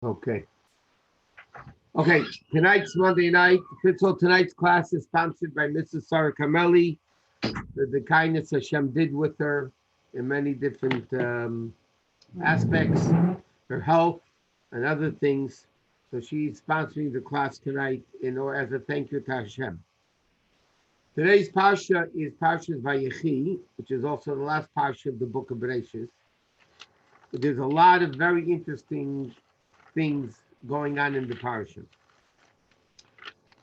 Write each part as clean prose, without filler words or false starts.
Okay. Okay. Tonight's Monday night. First of all, tonight's class is sponsored by Mrs. Sarah Carmelli for the kindness Hashem did with her in many different aspects, her health and other things. So she's sponsoring the class tonight or as a thank you to Hashem. Today's Parsha is Parshat Vayechi, which is also the last Parsha of the book of Bereshit. There's a lot of very interesting things going on in the Parsha.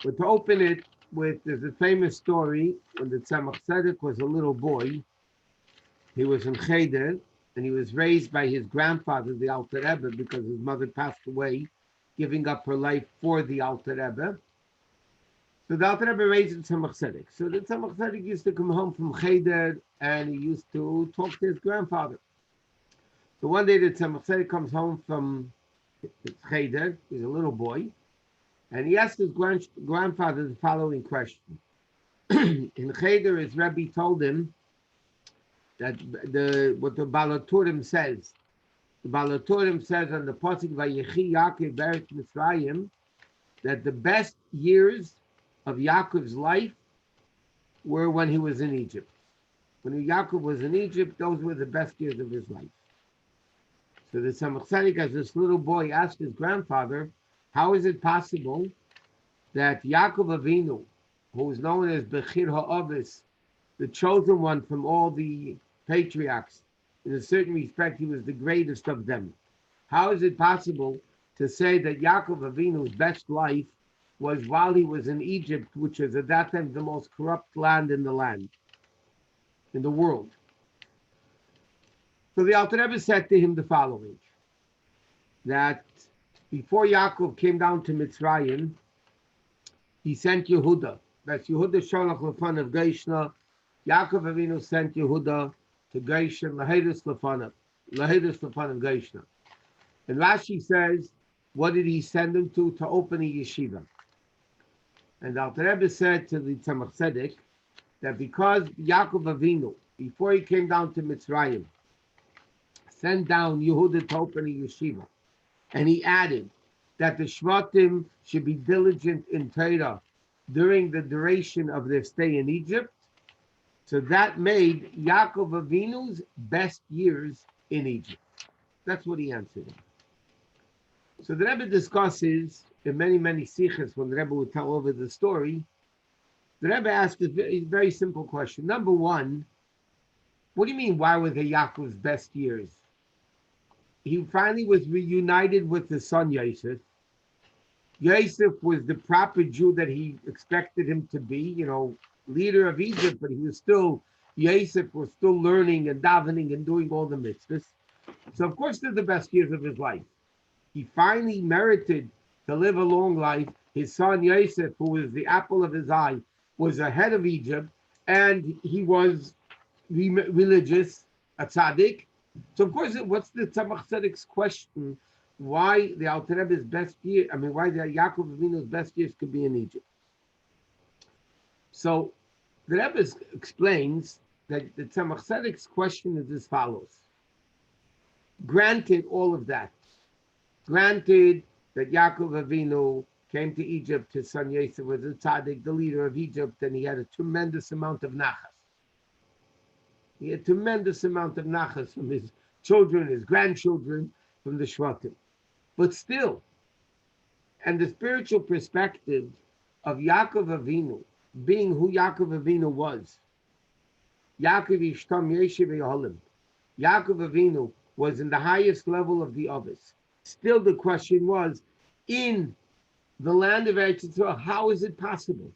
But to open it with, there's a famous story when the Tzemach Tzedek was a little boy. He was in Cheder, and he was raised by his grandfather, the Alter Rebbe, because his mother passed away, giving up her life for the Alter Rebbe. So the Alter Rebbe raised the Tzemach Tzedek. So the Tzemach Tzedek used to come home from Cheder, and he used to talk to his grandfather. So one day the Tzemach Tzedek comes home from Cheder, he's a little boy, and he asked his grandfather the following question. In Cheder, his Rabbi told him that what the Balaturim says. The Balaturim says on the Pasuk Vayechi Yaakov Beretz Mitzrayim that the best years of Yaakov's life were when he was in Egypt. When Yaakov was in Egypt, those were the best years of his life. So the Tzemach Tzedek, as this little boy, asked his grandfather, how is it possible that Yaakov Avinu, who is known as Bechir Ha'avis, the chosen one from all the patriarchs, in a certain respect, he was the greatest of them. How is it possible to say that Yaakov Avinu's best life was while he was in Egypt, which was at that time the most corrupt land in the world? So the Alter Rebbe said to him the following, that before Yaakov came down to Mitzrayim, he sent Yehuda. That's Yehuda Sholach Lefanav Geishna. Yaakov Avinu sent Yehuda to Geishan, Lahedus Lefanav Geishna. And Rashi says, what did he send him to? To open a yeshiva. And Alter Rebbe said to the Tzemach Tzedek that because Yaakov Avinu, before he came down to Mitzrayim, sent down Yehuda to open a yeshiva, and he added that the Shvatim should be diligent in Torah during the duration of their stay in Egypt. So that made Yaakov Avinu's best years in Egypt. That's what he answered him. So the Rebbe discusses in many sichos when the Rebbe would tell over the story. The Rebbe asked a very simple question. Number one, what do you mean, why were they Yaakov's best years? He finally was reunited with his son Yosef. Yosef was the proper Jew that he expected him to be, leader of Egypt, but Yosef was still learning and davening and doing all the mitzvahs. So of course they're the best years of his life. He finally merited to live a long life. His son Yosef, who was the apple of his eye, was ahead of Egypt, and he was religious, a tzaddik. So of course, what's the Tzemach Tzedek's question? Why the Alter Rebbe's why the Yaakov Avinu's best years could be in Egypt? So the Rebbe explains that the Tzemach Tzedek's question is as follows. Granted all of that, granted that Yaakov Avinu came to Egypt, his son Yosef was a tzaddik, the leader of Egypt, and he had a tremendous amount of nachas. He had tremendous amount of nachas from his children, his grandchildren, from the Shvatim. But still, and the spiritual perspective of Yaakov Avinu, being who Yaakov Avinu was, Yaakov Ishtam Yeshiv Yeholim, Yaakov Avinu was in the highest level of the Ovis. Still the question was, in the land of Eretz Yisrael, how is it possible?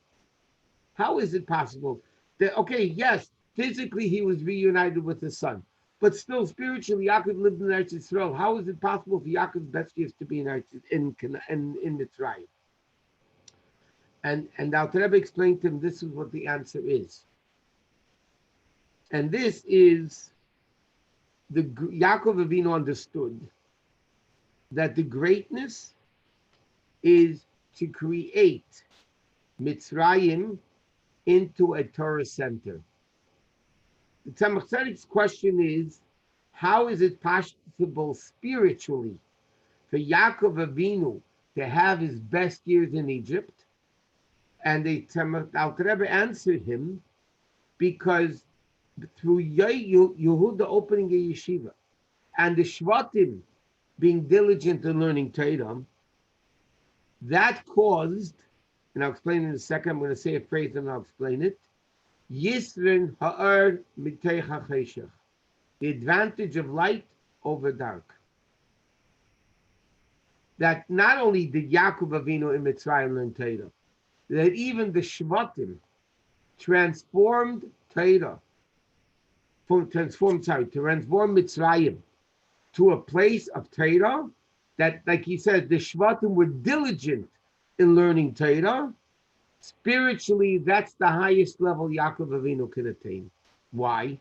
How is it possible that, yes, physically, he was reunited with his son, but still spiritually, Yaakov lived in Eretz Yisrael. How is it possible for Yaakov's best years to be in Mitzrayim? And Alter Rebbe explained to him this is what the answer is, and this is the Yaakov Avinu understood that the greatness is to create Mitzrayim into a Torah center. The Tzemach Tzedek's question is, how is it possible spiritually for Yaakov Avinu to have his best years in Egypt, and the Alter Rebbe answered him because through Yehuda opening a yeshiva and the Shvatim being diligent in learning Torah, that caused, and I'll explain in a second, I'm going to say a phrase and I'll explain it, Yisrin ha'ar mitei ha'cheshach, the advantage of light over dark. That not only did Yaakov Avinu in Mitzrayim learn Torah, that even the Shvatim transformed Mitzrayim to a place of Torah that, like he said, the Shvatim were diligent in learning Torah. Spiritually, that's the highest level Yaakov Avinu could attain. Why?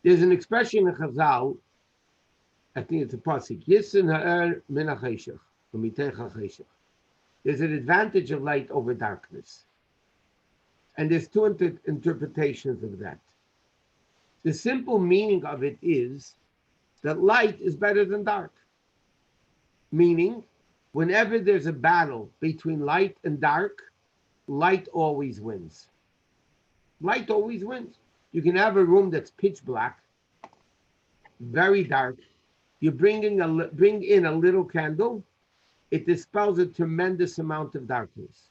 There's an expression in Chazal, I think it's a pasuk, Yisin ha'er min ha'cheshach, u'mitei ha'cheshach. There's an advantage of light over darkness. And there's two interpretations of that. The simple meaning of it is that light is better than dark. Meaning, whenever there's a battle between light and dark, light always wins. Light always wins. You can have a room that's pitch black, very dark. You bring in a little candle, it dispels a tremendous amount of darkness.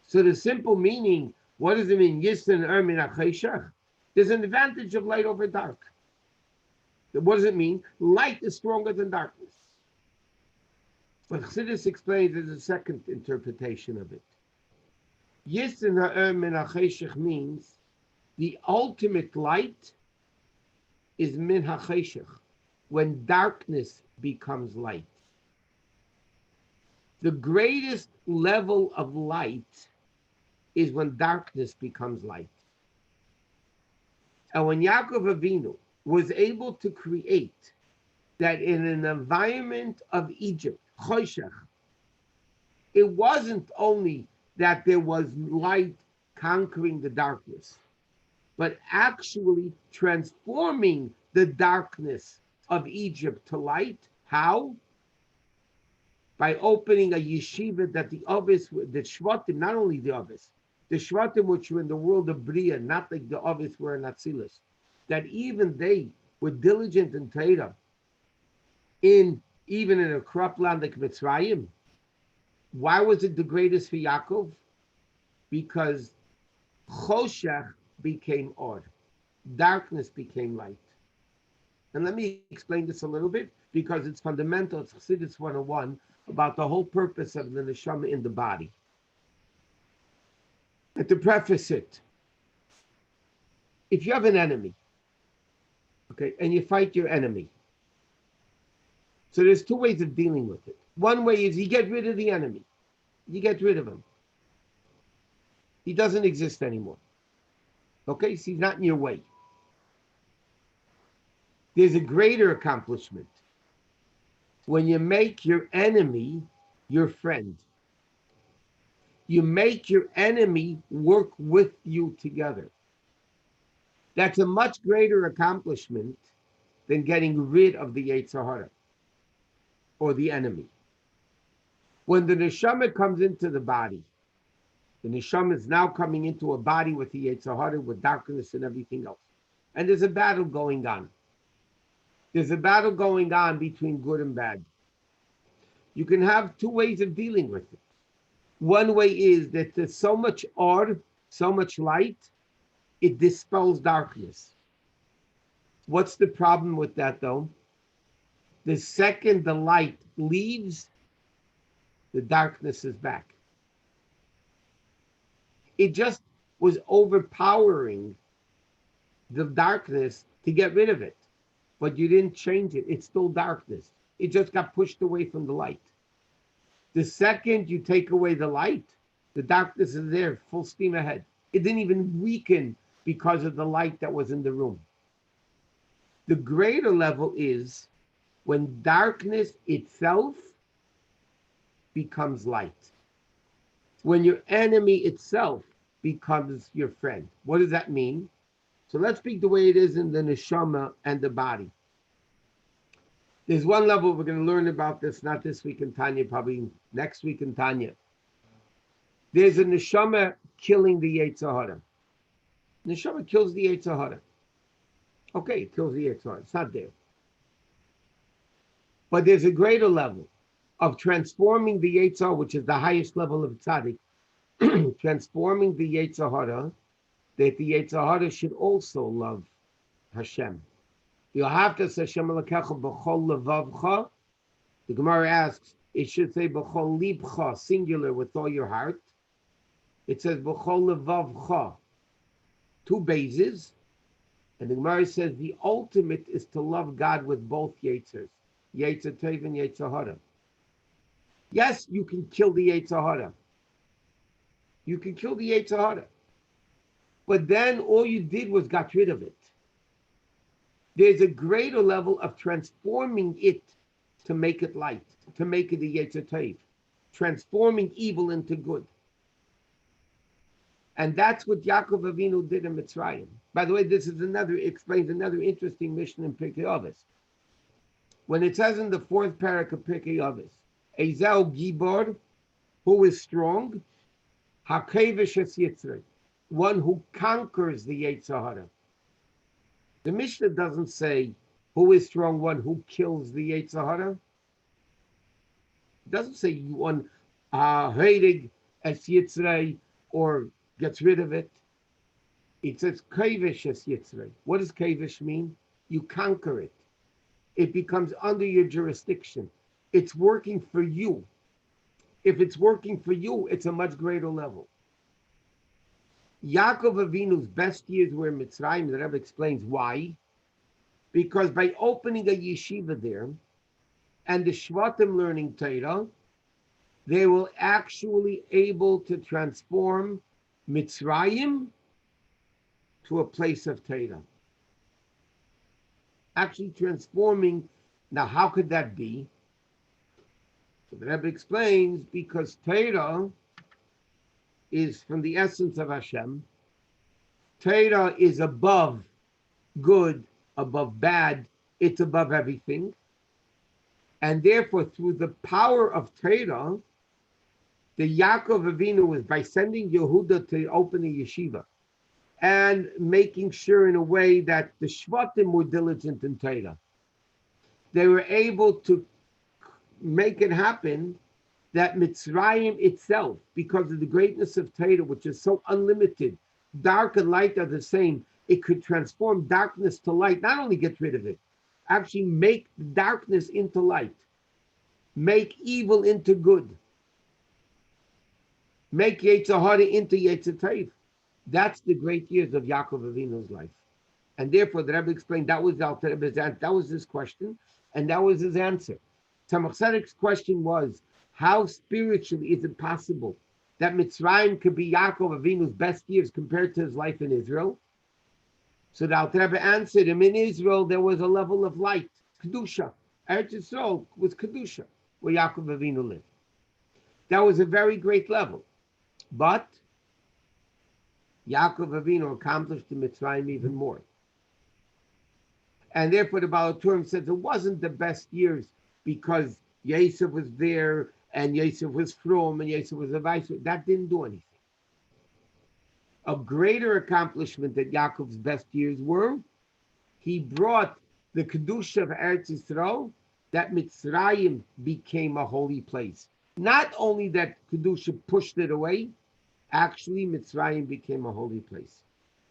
So the simple meaning, what does it mean? Yisn min ha'cheshach. There's an advantage of light over dark. What does it mean? Light is stronger than darkness. But Chassidus explains there's a second interpretation of it. Yisn min ha'cheshach means the ultimate light is min ha'cheshach, when darkness becomes light. The greatest level of light is when darkness becomes light. And when Yaakov Avinu was able to create that in an environment of Egypt, Choshech, it wasn't only that there was light conquering the darkness, but actually transforming the darkness of Egypt to light. How? By opening a yeshiva that the Shvatim, not only the Shvatim which were in the world of Bria, not like the Ovis were in Atzilus, that even they were diligent in Torah, even in a corrupt land like Mitzrayim. Why was it the greatest for Yaakov? Because Choshech became Or, darkness became light. And let me explain this a little bit, because it's fundamental. It's Chassidus 101 about the whole purpose of the neshama in the body. And to preface it, if you have an enemy, okay, and you fight your enemy, so there's two ways of dealing with it. One way is you get rid of the enemy. You get rid of him. He doesn't exist anymore. Okay, so he's not in your way. There's a greater accomplishment when you make your enemy your friend. You make your enemy work with you together. That's a much greater accomplishment than getting rid of the Yetzer Hara or the enemy. When the neshama comes into the body, the neshama is now coming into a body with the Yetzer Hara, with darkness and everything else. And there's a battle going on. There's a battle going on between good and bad. You can have two ways of dealing with it. One way is that there's so much or, so much light, it dispels darkness. What's the problem with that though? The second the light leaves, the darkness is back. It just was overpowering the darkness to get rid of it. But you didn't change it. It's still darkness. It just got pushed away from the light. The second you take away the light, the darkness is there, full steam ahead. It didn't even weaken because of the light that was in the room. The greater level is when darkness itself becomes light. When your enemy itself becomes your friend. What does that mean? So let's speak the way it is in the neshama and the body. There's one level we're going to learn about this, not this week in Tanya, probably next week in Tanya. There's a neshama killing the Yetzer Hara. Neshama kills the Yetzer Hara. Okay, it kills the Yetzer Hara. It's not there. But there's a greater level of transforming the Yetzer Hara, which is the highest level of tzaddik, transforming the Yetzer Hara, that the Yetzer Hara should also love Hashem. You'll have to say Hashem Elokecha b'chol levavcha. The Gemara asks, it should say b'chol libcha, singular, with all your heart. It says b'chol levavcha, two bases. And the Gemara says the ultimate is to love God with both Yetzers, Yetzer Tov and Yetzer Hara. Yes, you can kill the Yetzer Hara. You can kill the Yetzer Hara. But then all you did was got rid of it. There's a greater level of transforming it to make it light, to make it a Yetzer Tov, transforming evil into good. And that's what Yaakov Avinu did in Mitzrayim. By the way, this is explains another interesting mission in Pirkei Avos. When it says in the fourth parak of Pirkei Avos, Ezau Gibor, who is strong, Hakevish es Yitzrei, one who conquers the Yetzer Hara. The Mishnah doesn't say who is strong, one who kills the Yetzer Hara. It doesn't say one Heirig es Yitzrei or gets rid of it. It says Kavish es Yitzrei. What does Kavish mean? You conquer it. It becomes under your jurisdiction. It's working for you. If it's working for you, it's a much greater level. Yaakov Avinu's best years were in Mitzrayim. The Rebbe explains why. Because by opening a yeshiva there and the Shvatim learning Torah, they were actually able to transform Mitzrayim to a place of Torah. Actually transforming. Now, how could that be? So the Rebbe explains, because Torah is from the essence of Hashem. Torah is above good, above bad. It's above everything. And therefore, through the power of Torah, the Yaakov Avinu was by sending Yehuda to open a yeshiva and making sure in a way that the Shvatim were diligent in Torah. They were able to make it happen that Mitzrayim itself, because of the greatness of Torah, which is so unlimited, dark and light are the same, it could transform darkness to light, not only get rid of it, actually make darkness into light, make evil into good, make Yetzer Hara into Yetzer Tov. That's the great years of Yaakov Avinu's life. And therefore, the Rebbe explained that was that was his question, and that was his answer. Tzemach Tzedek's question was, how spiritually is it possible that Mitzrayim could be Yaakov Avinu's best years compared to his life in Israel? So the Alter Rebbe answered him, in Israel there was a level of light, Kedusha. Eretz Yisrael was Kedusha, where Yaakov Avinu lived. That was a very great level. But Yaakov Avinu accomplished in Mitzrayim even more. And therefore the Baal HaTurim says it wasn't the best years because Yosef was there and Yosef was from and Yosef was a vice. That didn't do anything. A greater accomplishment that Yaakov's best years were, he brought the Kedusha of Eretz Yisrael, that Mitzrayim became a holy place. Not only that Kedusha pushed it away, actually Mitzrayim became a holy place.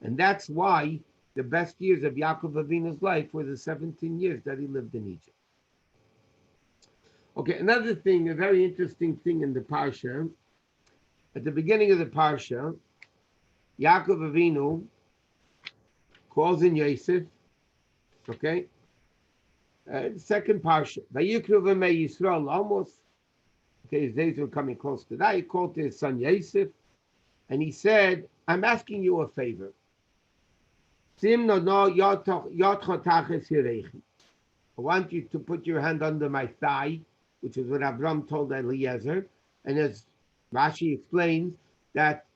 And that's why the best years of Yaakov Avinu's life were the 17 years that he lived in Egypt. Okay, another thing, a very interesting thing in the Parsha, at the beginning of the Parsha, Yaakov Avinu calls in Yosef, okay? Second Parsha, Vayikru v'mei Yisrael almost, okay, his days were coming close to that. He called to his son Yosef, and he said, I'm asking you a favor. I want you to put your hand under my thigh, which is what Abram told Eliezer. And as Rashi explains, that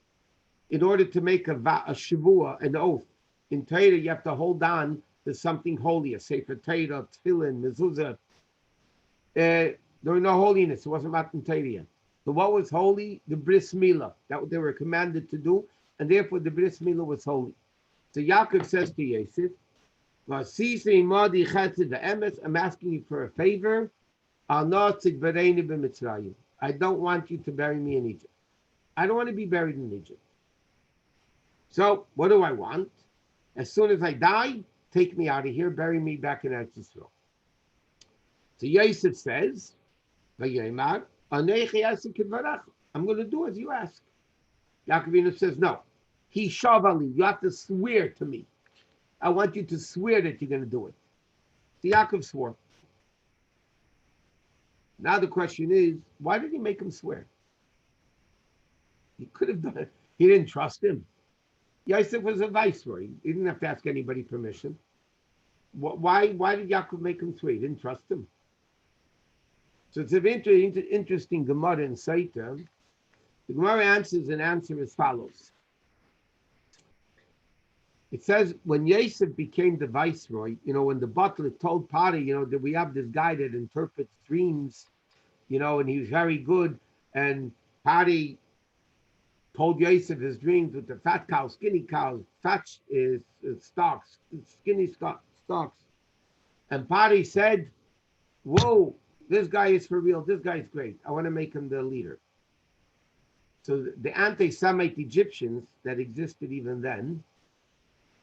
in order to make a shavua, an oath, in Torah you have to hold on to something holy, a sefer Torah, tefillin, mezuzah, There was no holiness. It wasn't Matan Torah yet. So what was holy? The bris milah. That what they were commanded to do, and therefore the bris milah was holy. So Yaakov says to Yosef, I'm asking you for a favor. I don't want you to bury me in Egypt. I don't want to be buried in Egypt. So what do I want? As soon as I die, take me out of here, bury me back in Eretz Yisrael. So Yosef says, I'm going to do as you ask. Yaakov says, no. He shavali, you have to swear to me. I want you to swear that you're going to do it. So Yaakov swore. Now the question is, why did he make him swear? He could have done it. He didn't trust him. Yosef was a viceroy. He didn't have to ask anybody permission. Why did Yaakov make him swear? He didn't trust him. So it's an interesting Gemara in Saita. The Gemara answers an answer as follows. It says, when Yosef became the viceroy, when the butler told Pari, that we have this guy that interprets dreams, and he was very good, and Pari told Yosef his dreams with the fat cows, skinny cows, fat stalks, skinny stalks. And Pari said, whoa, this guy is for real, this guy is great. I want to make him the leader. So the anti-Semite Egyptians that existed even then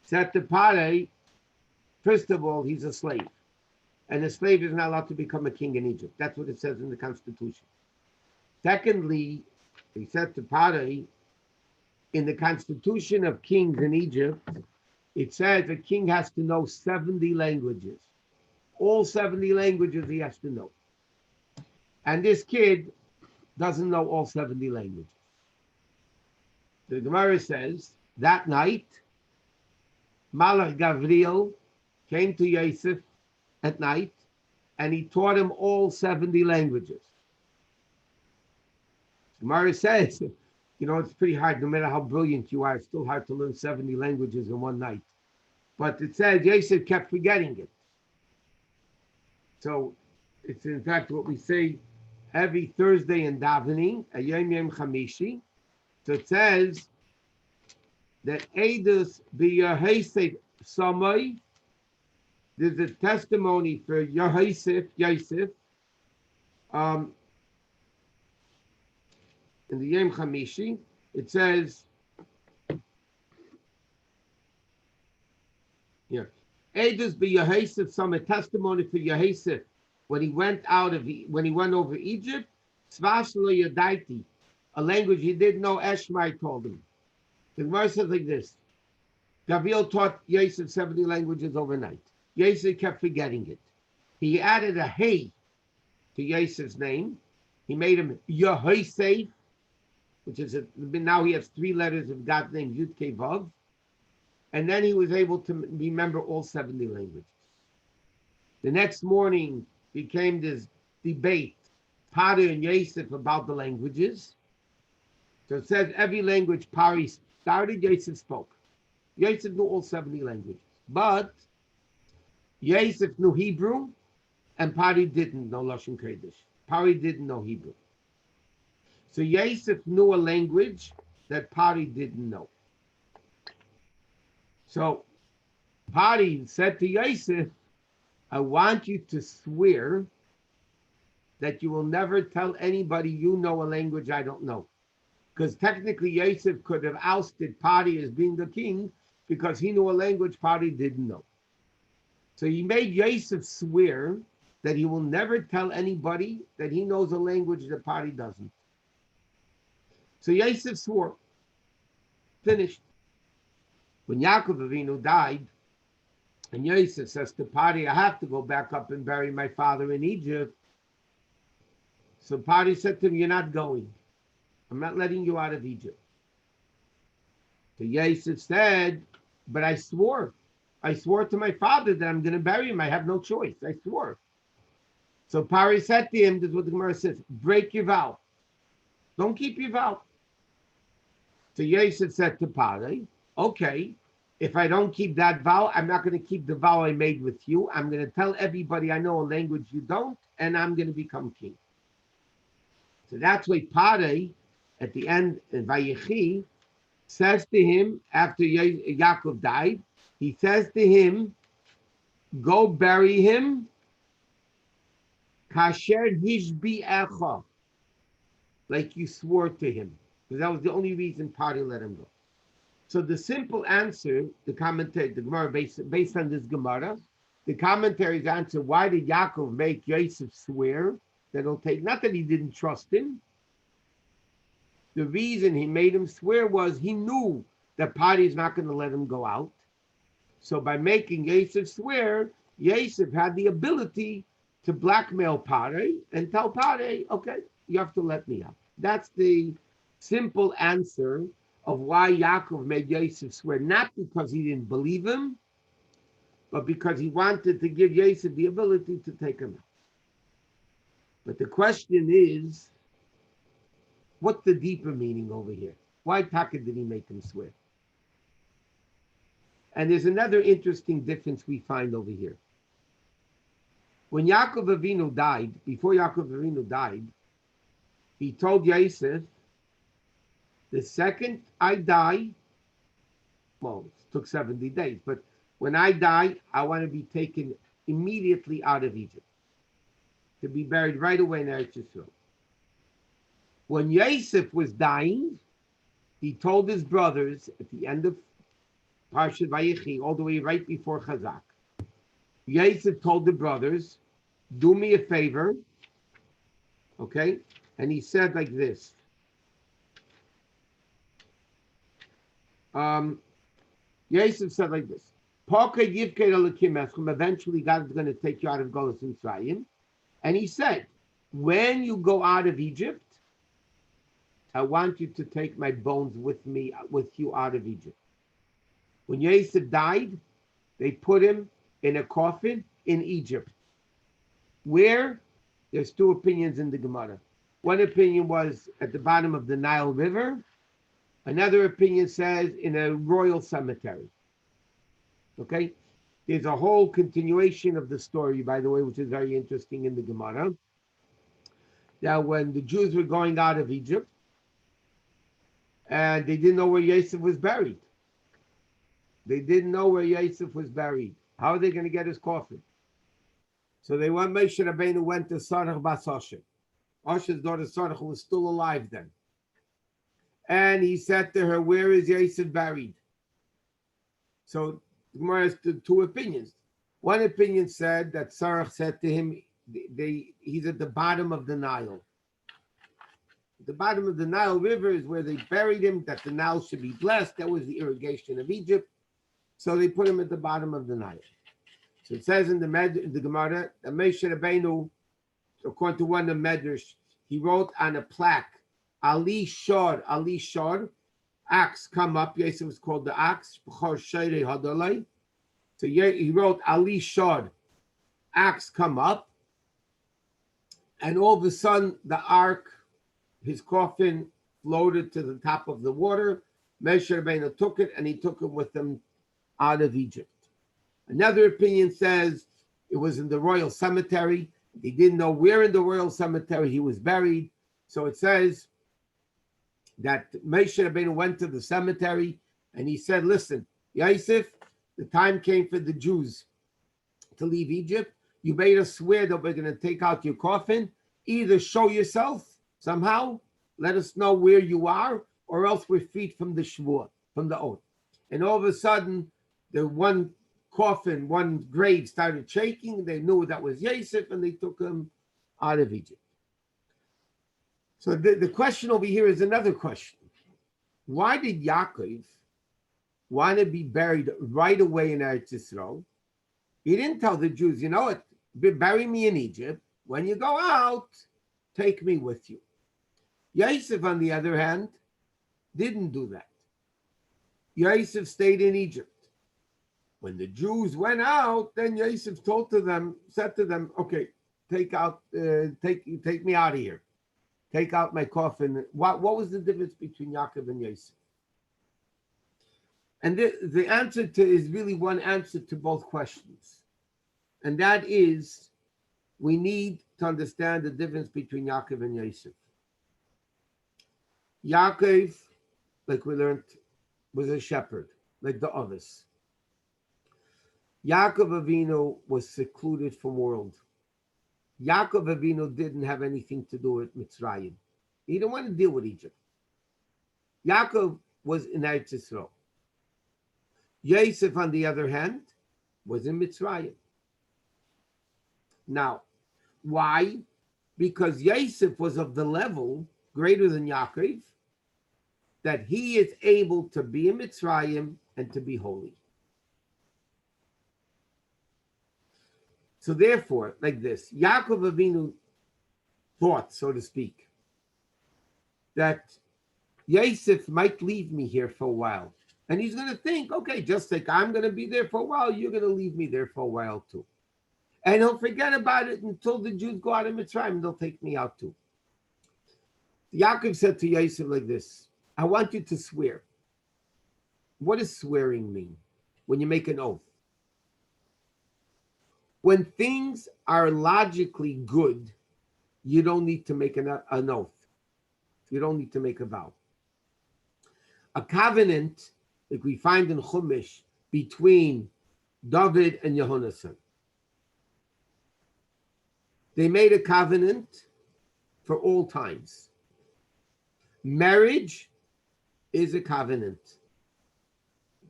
said to Pare, first of all, he's a slave. And a slave is not allowed to become a king in Egypt. That's what it says in the Constitution. Secondly, he said to Pare, in the Constitution of Kings in Egypt, it says a king has to know 70 languages. All 70 languages he has to know. And this kid doesn't know all 70 languages. The Gemara says, that night, Malach Gavriel came to Yosef at night, and he taught him all 70 languages. Gemara says, it's pretty hard, no matter how brilliant you are, it's still hard to learn 70 languages in one night. But it says Yosef kept forgetting it. So it's in fact what we say every Thursday in davening, a Yom Yom Chamishi. So it says that Eidus b'Yosef Samai, there's a testimony for Yosef, in the Yom Chamishi. It says, Eidus b'Yosef Samai, testimony for Yosef when he went over Egypt, Svashlo Yadaiti, a language he didn't know. Eshmai told him. The Gemara says like this: Gabriel taught Yosef 70 languages overnight. Yosef kept forgetting it. He added a hey to Yosef's name. He made him Yehosef, which is now he has 3 letters of God's name, Yud Kei Vav. And then he was able to remember all 70 languages. The next morning became this debate, Pari and Yosef, about the languages. So it says every language Pari started, Yosef spoke. Yosef knew all 70 languages. But Yosef knew Hebrew, and Pari didn't know Lashon Kodesh. Pari didn't know Hebrew. So Yosef knew a language that Pari didn't know. So Pari said to Yosef, I want you to swear that you will never tell anybody you know a language I don't know. Because technically Yosef could have ousted Pari as being the king because he knew a language Pari didn't know. So he made Yosef swear that he will never tell anybody that he knows a language that Pari doesn't. So Yosef swore. Finished. When Yaakov Avinu died, and Yosef says to Pari, I have to go back up and bury my father in Egypt. So Pari said to him, you're not going. I'm not letting you out of Egypt. So Yosef said, but I swore. I swore to my father that I'm going to bury him. I have no choice. I swore. So Pari said to him, this is what the Gemara says, break your vow. Don't keep your vow. So Yosef said to Pari, okay, if I don't keep that vow, I'm not going to keep the vow I made with you. I'm going to tell everybody I know a language you don't, and I'm going to become king. So that's why Pare, at the end in Vayechi, says to him, after Yaakov died, he says to him, go bury him, kasher hishbi echa, like you swore to him. Because that was the only reason Pare let him go. So the simple answer, the commentary, the Gemara, based on this Gemara, the commentary's answer, why did Yaakov make Yosef swear that he'll take, not that he didn't trust him. The reason he made him swear was he knew that Pare is not going to let him go out. So by making Yosef swear, Yosef had the ability to blackmail Pare and tell Pare, okay, you have to let me out. That's the simple answer of why Yaakov made Yosef swear, not because he didn't believe him, but because he wanted to give Yosef the ability to take him out. But the question is, what's the deeper meaning over here? Why Taka did he make him swear? And there's another interesting difference we find over here. When Yaakov Avinu died, before Yaakov Avinu died, he told Yosef, the second I die, well, it took 70 days, but when I die, I want to be taken immediately out of Egypt, to be buried right away in Eretz Yisrael. When Yosef was dying, he told his brothers at the end of Parshat Vayechi, all the way right before Chazak, Yosef told the brothers, do me a favor, okay? And he said like this, Yosef said like this, eventually God is going to take you out of Golus Mitzrayim. And he said, when you go out of Egypt, I want you to take my bones with you out of Egypt. When Yosef died, they put him in a coffin in Egypt. Where? There's two opinions in the Gemara. One opinion was at the bottom of the Nile River. Another opinion says in a royal cemetery. Okay? There's a whole continuation of the story, by the way, which is very interesting in the Gemara. Now, when the Jews were going out of Egypt, and they didn't know where Yosef was buried. They didn't know where Yosef was buried. How are they going to get his coffin? So they went, Moshe Rabbeinu went to Sarach Bas Osher. Osher's daughter Sarach was still alive then. And he said to her, where is Yosef buried? So the Gemara has two opinions. One opinion said that Sarach said to him, he's at the bottom of the Nile. The bottom of the Nile River is where they buried him, that the Nile should be blessed. That was the irrigation of Egypt. So they put him at the bottom of the Nile. So it says in the Gemara that Moshe Rabbeinu, according to one of the Medrash, he wrote on a plaque, Ali Shor, axe come up. Yosef was called the axe. So he wrote Ali Shor, axe come up. And all of a sudden, the ark, his coffin floated to the top of the water. Moshe Rabbeinu took it, and he took it with him out of Egypt. Another opinion says it was in the royal cemetery. They didn't know where in the royal cemetery he was buried. So it says that Moshe Rabbeinu went to the cemetery, and he said, listen, Yosef, the time came for the Jews to leave Egypt. You made us swear that we're going to take out your coffin. Either show yourself somehow, let us know where you are, or else we're freed from the shvuah, from the oath. And all of a sudden, the one coffin, one grave started shaking. They knew that was Yosef, and they took him out of Egypt. So the question over here is another question. Why did Yaakov want to be buried right away in Eretz Yisrael? He didn't tell the Jews, you know what, bury me in Egypt. When you go out, take me with you. Yosef, on the other hand, didn't do that. Yosef stayed in Egypt. When the Jews went out, then Yosef said to them, okay, take me out of here. Take out my coffin. What was the difference between Yaakov and Yosef? And the answer is really one answer to both questions. And that is, we need to understand the difference between Yaakov and Yosef. Yaakov, like we learned, was a shepherd, like the others. Yaakov Avinu was secluded from world. Yaakov Avinu didn't have anything to do with Mitzrayim. He didn't want to deal with Egypt. Yaakov was in Eretz Yisrael. Yosef, on the other hand, was in Mitzrayim. Now, why? Because Yosef was of the level greater than Yaakov, that he is able to be in Mitzrayim and to be holy. So therefore, like this, Yaakov Avinu thought, so to speak, that Yosef might leave me here for a while. And he's going to think, okay, just like I'm going to be there for a while, you're going to leave me there for a while too. And he'll forget about it until the Jews go out of Mitzrayim and they'll take me out too. Yaakov said to Yosef like this, I want you to swear. What does swearing mean? When you make an oath. When things are logically good, you don't need to make an oath. You don't need to make a vow. A covenant, like we find in Chumash, between David and Yehonasan. They made a covenant for all times. Marriage is a covenant.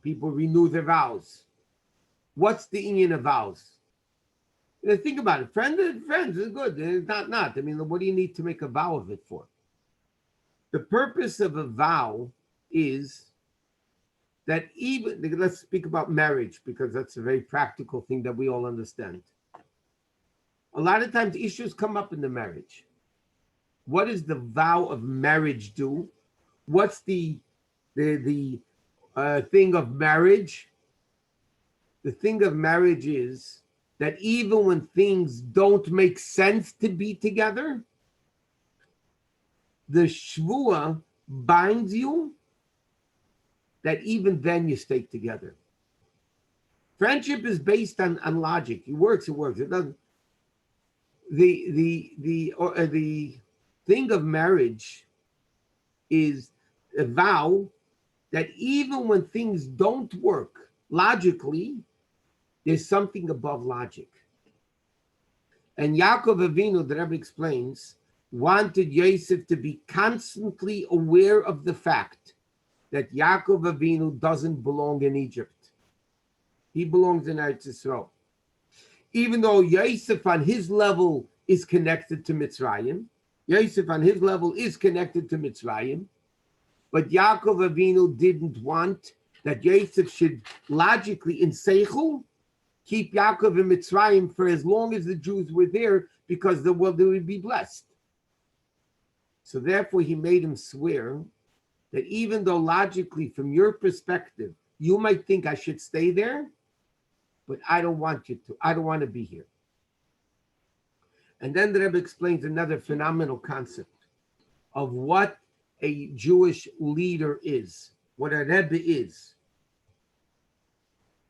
People renew their vows. What's the union of vows? Think about it. Friends is good. It's not. I mean, what do you need to make a vow of it for? The purpose of a vow is that even, let's speak about marriage because that's a very practical thing that we all understand. A lot of times issues come up in the marriage. What does the vow of marriage do? What's the thing of marriage? The thing of marriage is that even when things don't make sense to be together, the shvua binds you that even then you stay together. Friendship is based on logic. It works. It doesn't. The thing of marriage is a vow that even when things don't work logically, there's something above logic. And Yaakov Avinu, the Rabbi explains, wanted Yosef to be constantly aware of the fact that Yaakov Avinu doesn't belong in Egypt. He belongs in Eretz Yisrael. Even though Yosef on his level is connected to Mitzrayim, but Yaakov Avinu didn't want that Yosef should logically, in Seichel, keep Yaakov in Mitzrayim for as long as the Jews were there, because they would be blessed. So therefore he made him swear that even though logically, from your perspective, you might think I should stay there, but I don't want you to. I don't want to be here. And then the Rebbe explains another phenomenal concept of what a Jewish leader is, what a Rebbe is.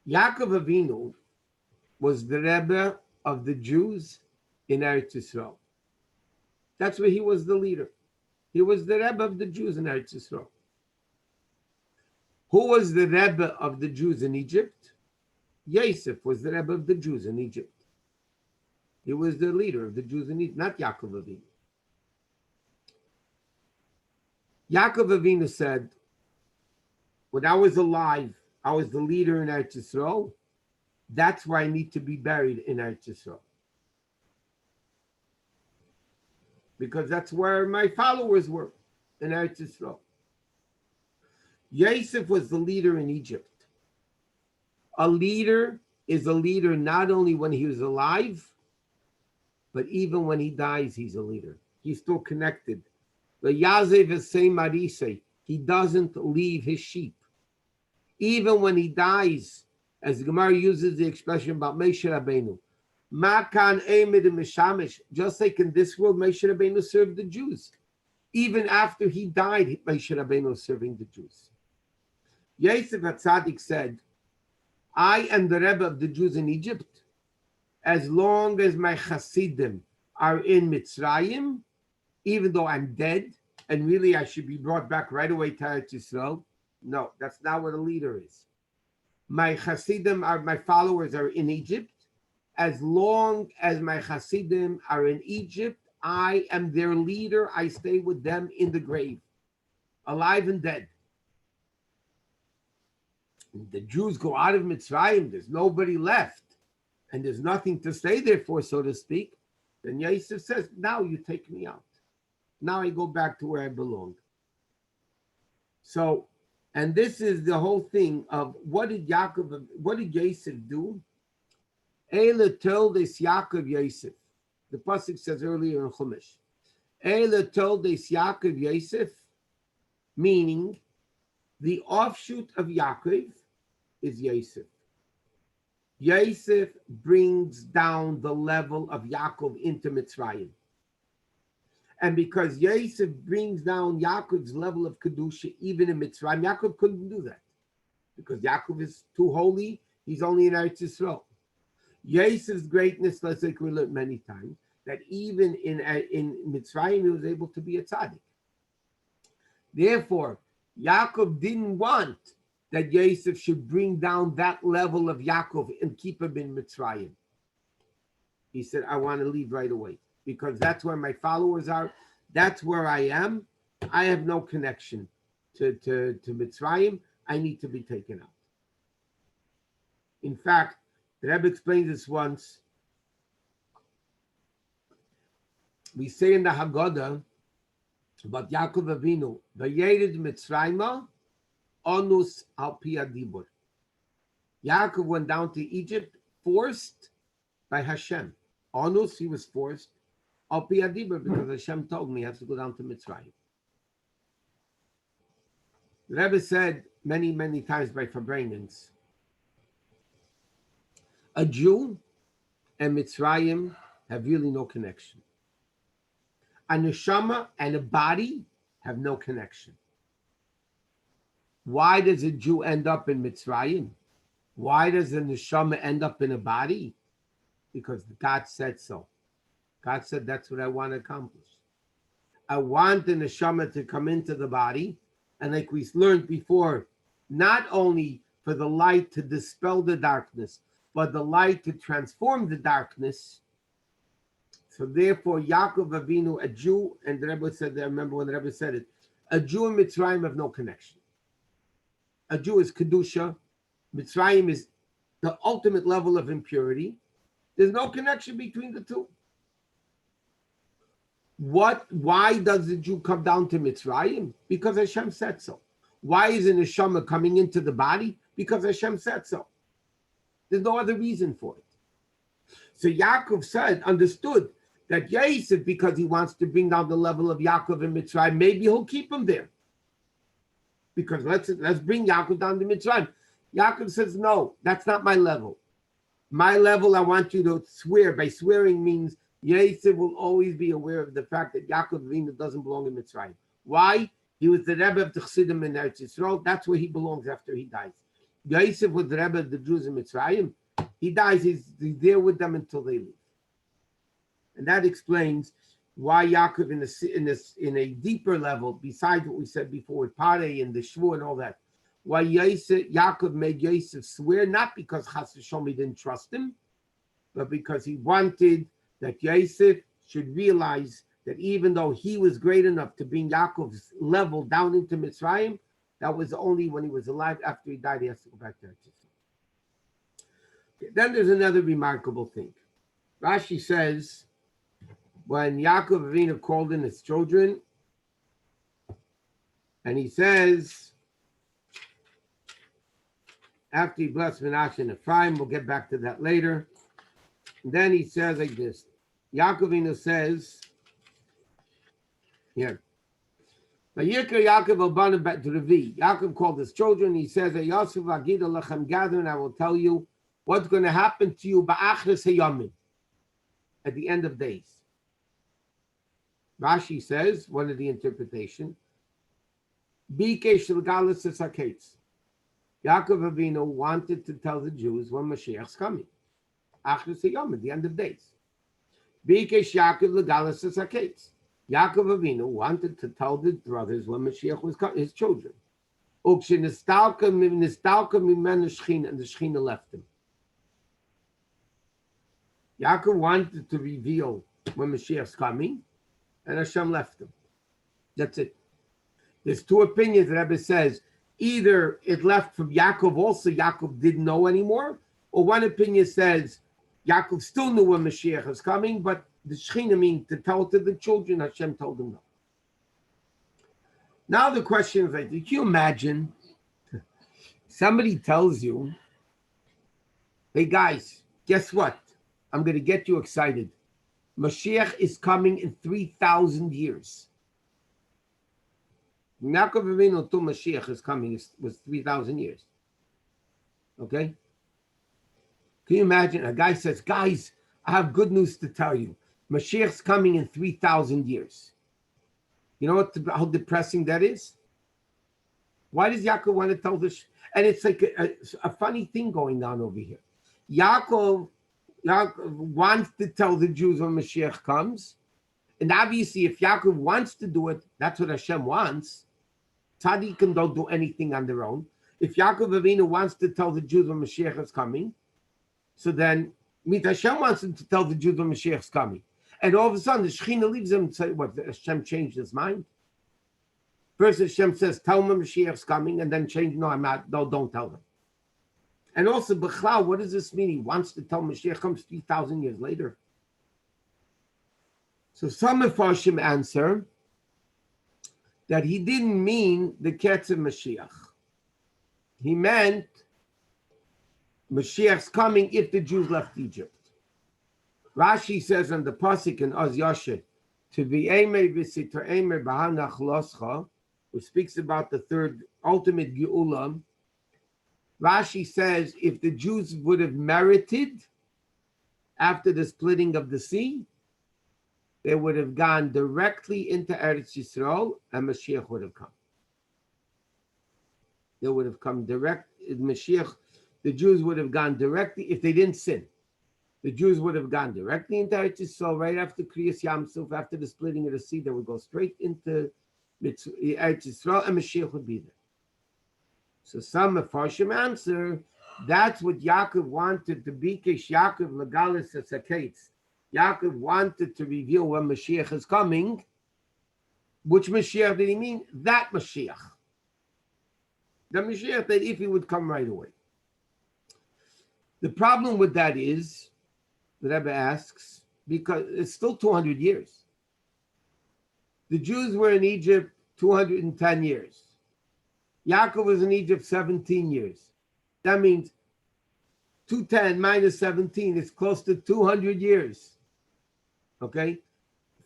Yaakov Avinu was the Rebbe of the Jews in Eretz Yisrael. That's where he was the leader. He was the Rebbe of the Jews in Eretz Yisrael. Who was the Rebbe of the Jews in Egypt? Yosef was the Rebbe of the Jews in Egypt. He was the leader of the Jews in Egypt, not Yaakov Avinu. Yaakov Avinu said, when I was alive, I was the leader in Eretz Yisrael. That's where I need to be buried, in Eretz Yisrael. Because that's where my followers were, in Eretz Yisrael. Yosef was the leader in Egypt. A leader is a leader not only when he was alive, but even when he dies, he's a leader. He's still connected. The Yazev is say Marise. He doesn't leave his sheep. Even when he dies, as the Gemara uses the expression about Moshe Rabbeinu, Makan Emed Mishamish, just like in this world, Moshe Rabbeinu served the Jews. Even after he died, Moshe Rabbeinu was serving the Jews. Yosef HaTzadik said, I am the Rebbe of the Jews in Egypt. As long as my Chassidim are in Mitzrayim, even though I'm dead, and really I should be brought back right away to Eretz Yisrael. No, that's not what a leader is. My Chassidim my followers are in Egypt. As long as my Chassidim are in Egypt, I am their leader. I stay with them in the grave, alive and dead. The Jews go out of Mitzrayim, there's nobody left, and there's nothing to stay there for, so to speak. Then Yosef says, now you take me out. Now I go back to where I belong. So, and this is the whole thing of what did Yosef do? Eile told this Yaakov Yosef. The pasuk says earlier in Chumash. Eile told this Yaakov Yosef, meaning the offshoot of Yaakov is Yosef. Yosef brings down the level of Yaakov into Mitzrayim. And because Yosef brings down Yaakov's level of Kedusha, even in Mitzrayim, Yaakov couldn't do that. Because Yaakov is too holy, he's only in Eretz Yisrael. Yosef's greatness, let's say we learned many times, that even in Mitzrayim, he was able to be a tzaddik. Therefore, Yaakov didn't want that Yosef should bring down that level of Yaakov and keep him in Mitzrayim. He said, I want to leave right away because that's where my followers are. That's where I am. I have no connection to Mitzrayim. I need to be taken out. In fact, the Rebbe explained this once. We say in the Haggadah about Yaakov Avinu, Vayechi Mitzrayma, Onus al pi adibur. Yaakov went down to Egypt forced by Hashem. Onus, he was forced al pi adibur because Hashem told me he has to go down to Mitzrayim. The Rebbe said many, many times by Fabrenans, a Jew and Mitzrayim have really no connection. A neshama and a body have no connection. Why does a Jew end up in Mitzrayim? Why does a neshama end up in a body? Because God said so. God said, that's what I want to accomplish. I want the neshama to come into the body. And like we learned before, not only for the light to dispel the darkness, but the light to transform the darkness. So therefore, Yaakov Avinu, a Jew, and the Rebbe said, I remember when the Rebbe said it, a Jew and Mitzrayim have no connection. A Jew is Kedusha. Mitzrayim is the ultimate level of impurity. There's no connection between the two. Why does the Jew come down to Mitzrayim? Because Hashem said so. Why is a neshama coming into the body? Because Hashem said so. There's no other reason for it. So Yaakov understood that Yosef, because he wants to bring down the level of Yaakov in Mitzrayim, maybe he'll keep him there. Because let's bring Yaakov down to Mitzrayim. Yaakov says, no, that's not my level. My level, I want you to swear. By swearing means Yosef will always be aware of the fact that Yaakov Avinu doesn't belong in Mitzrayim. Why? He was the Rebbe of the Chassidim in Eretz Yisrael. That's where he belongs after he dies. Yosef was the Rebbe of the Jews in Mitzrayim. He dies, he's there with them until they leave. And that explains why Yaakov in a deeper level, besides what we said before with Parei and the Shvu and all that, why Yaakov made Yosef swear, not because Chas v'Shalom didn't trust him, but because he wanted that Yosef should realize that even though he was great enough to bring Yaakov's level down into Mitzrayim, that was only when he was alive. After he died, he has to go back to Eretz. Then there's another remarkable thing. Rashi says, when Yaakov Avinu called in his children, and he says, after he blessed Menashe and Ephraim, we'll get back to that later. And then he says like this. Yaakov Avinu says, here, Yaakov called his children. He says, Yosef, gather, and I will tell you what's going to happen to you at the end of days. Rashi says, one of the interpretation, Yaakov Avinu wanted to tell the Jews when Moshiach's coming. At the end of days. Bikesh Yaakov legalas saketz. Yaakov Avinu wanted to tell the brothers when Mashiach was coming, his children. Ukshenistalka mimenu shechina, and the shechina left him. Yaakov wanted to reveal when Mashiach's coming, and Hashem left him. That's it. There's two opinions. The Rebbe says either it left from Yaakov also, Yaakov didn't know anymore, or one opinion says Yaakov still knew when Mashiach was coming, but the Shechina means to tell to the children, Hashem told them no. Now the question is, like, did you imagine somebody tells you, hey guys, guess what? I'm going to get you excited. Mashiach is coming in 3,000 years. Yaakov Avinu until Mashiach is coming was 3,000 years. Okay? Can you imagine? A guy says, guys, I have good news to tell you. Mashiach's coming in 3,000 years. You know how depressing that is? Why does Yaakov want to tell this? And it's like a funny thing going on over here. Yaakov wants to tell the Jews when Mashiach comes. And obviously, if Yaakov wants to do it, that's what Hashem wants. Tzaddikim don't do anything on their own. If Yaakov Avinu wants to tell the Jews when Mashiach is coming, so then Hashem wants him to tell the Jews when Mashiach is coming. And all of a sudden, the Shekhinah leaves him and says, what, Hashem changed his mind? First, Hashem says, tell them Mashiach's coming, and then change, no, I'm not, no, don't tell them. And also, Bechlau, what does this mean? He wants to tell Mashiach comes 3,000 years later. So some Mefarshim answer that he didn't mean the Ketz of Mashiach. He meant Mashiach's coming if the Jews left Egypt. Rashi says on the pasuk in Oz Yoshe, to be Eimer v'siter Eimer b'hanach loscha, which speaks about the third ultimate Geulah. Rashi says if the Jews would have merited after the splitting of the sea, they would have gone directly into Eretz Yisrael, and Mashiach would have come. They would have come direct. Mashiach, the Jews would have gone directly if they didn't sin. The Jews would have gone directly into Eretz Yisrael right after Kriyas Yamsuf, after the splitting of the sea. They would go straight into Eretz Yisrael, and Mashiach would be there. So some Mefarshim answer that's what Yaakov wanted to be. Yaakov legalis saketz. Yaakov wanted to reveal when Mashiach is coming. Which Mashiach did he mean? That Mashiach. The Mashiach that if he would come right away. The problem with that is, the Rebbe asks, because it's still 200 years. The Jews were in Egypt 210 years. Yaakov was in Egypt 17 years. That means 210 minus 17 is close to 200 years. Okay?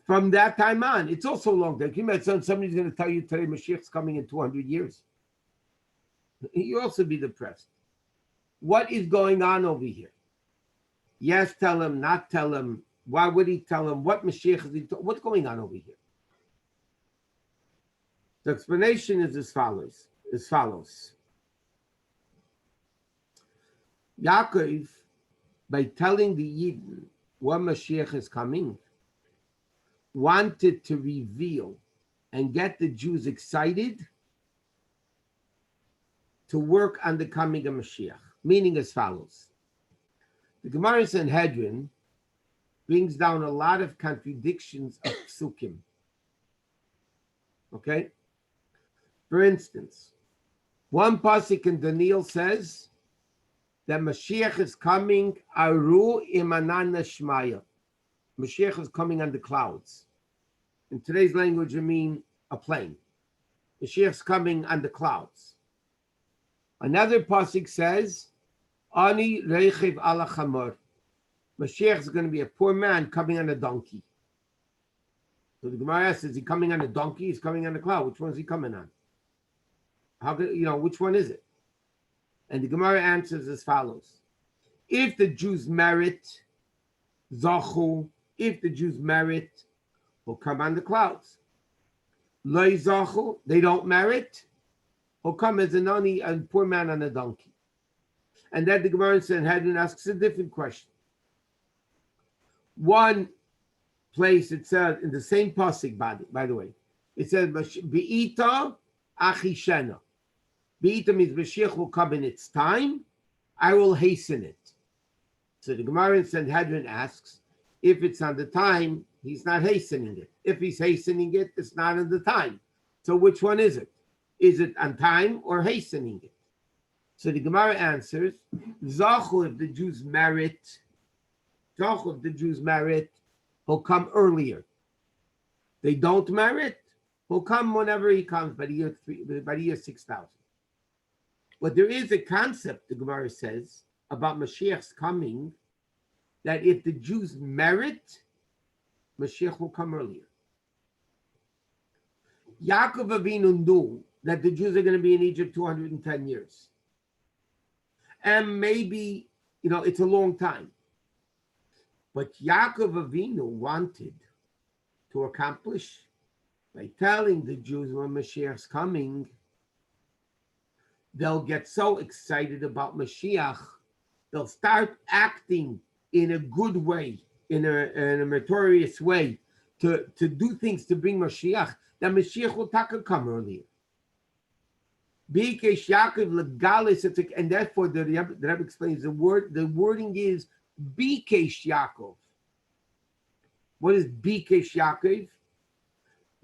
From that time on, it's also a long time. Can you imagine somebody's going to tell you today Mashiach's coming in 200 years? You also be depressed. What is going on over here? Yes, tell him, not tell him. Why would he tell him? What Mashiach is he what's going on over here? The explanation is as follows. Yaakov, by telling the Yidden when Mashiach is coming, wanted to reveal and get the Jews excited to work on the coming of Mashiach, meaning as follows. The Gemara in Sanhedrin brings down a lot of contradictions of psukim. Okay? For instance, one pasuk in Daniel says that Mashiach is coming aru imanan shmaya. Mashiach is coming on the clouds. In today's language, I mean a plane. Mashiach's coming on the clouds. Another pasuk says, Ani reichiv ala chamor. Mashiach is going to be a poor man coming on a donkey. So the Gemara asks, is he coming on a donkey? He's coming on a cloud. Which one is he coming on? How could, which one is it? And the Gemara answers as follows. If the Jews merit, zachu, if the Jews merit, will come on the clouds. Lo zachu, they don't merit, will come as a poor man on a donkey. And then the Gemara in Sanhedrin asks a different question. One, place, it says in the same pasuk, by the way, it says Be'ita achishena. Be'ita means Mashiach will come in its time. I will hasten it. So the Gemara in Sanhedrin asks, if it's on the time, he's not hastening it. If he's hastening it, it's not on the time. So which one is it? Is it on time or hastening it? So the Gemara answers, Zachu, if the Jews merit, he'll come earlier. They don't merit, he'll come whenever he comes, by the year 6,000. But there is a concept, the Gemara says, about Mashiach's coming, that if the Jews merit, Mashiach will come earlier. Yaakov Avinu knew that the Jews are going to be in Egypt 210 years. And maybe, it's a long time. But Yaakov Avinu wanted to accomplish by telling the Jews when Mashiach's coming, they'll get so excited about Mashiach, they'll start acting in a good way, in a meritorious way, to do things to bring Mashiach, that Mashiach will come earlier. And therefore, the Rebbe explains the wording is Bikesh Yaakov. What is Bikesh Yaakov?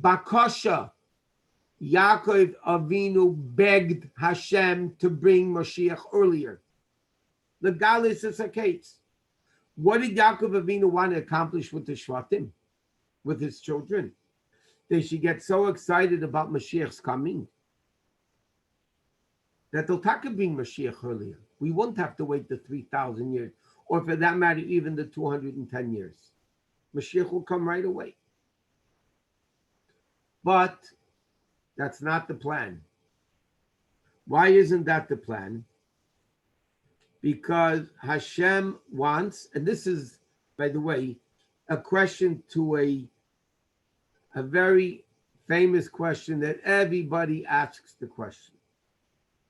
Bakasha. Yaakov Avinu begged Hashem to bring Moshiach earlier. The Galis is a case. What did Yaakov Avinu want to accomplish with the Shvatim, with his children? They should get so excited about Mashiach's coming that they'll bring Mashiach earlier. We won't have to wait the 3,000 years, or for that matter, even the 210 years. Mashiach will come right away. But that's not the plan. Why isn't that the plan? Because Hashem wants, and this is, by the way, a question to a very famous question that everybody asks the question.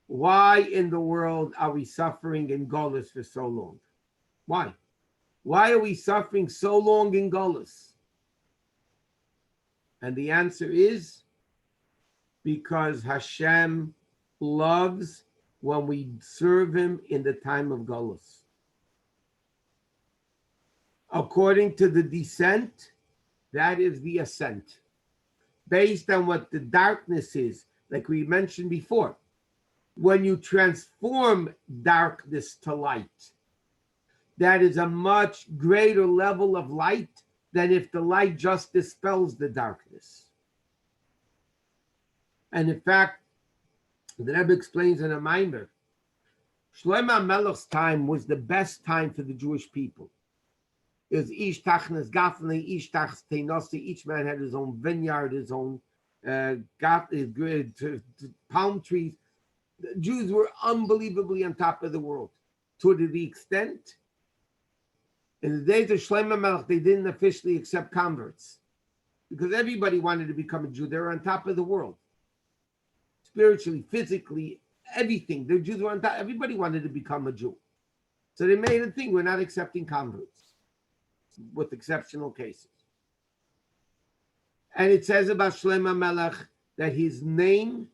Why in the world are we suffering in Golus for so long? Why? Why are we suffering so long in Golus? And the answer is because Hashem loves when we serve him in the time of Golus. According to the descent, that is the ascent. Based on what the darkness is, like we mentioned before, when you transform darkness to light, that is a much greater level of light than if the light just dispels the darkness. And in fact, the Rebbe explains in a Maimer, Shlomo Melech's time was the best time for the Jewish people. It was Ish Tachnas Gafni, Ish Tachs Teinosi. Each man had his own vineyard, his own palm trees. The Jews were unbelievably on top of the world, to the extent, in the days of Shlomo Melech, they didn't officially accept converts because everybody wanted to become a Jew. They were on top of the world. Spiritually, physically, everything. The Jews were on top. Everybody wanted to become a Jew. So they made a thing. We're not accepting converts, with exceptional cases. And it says about Shlomo Melech that his name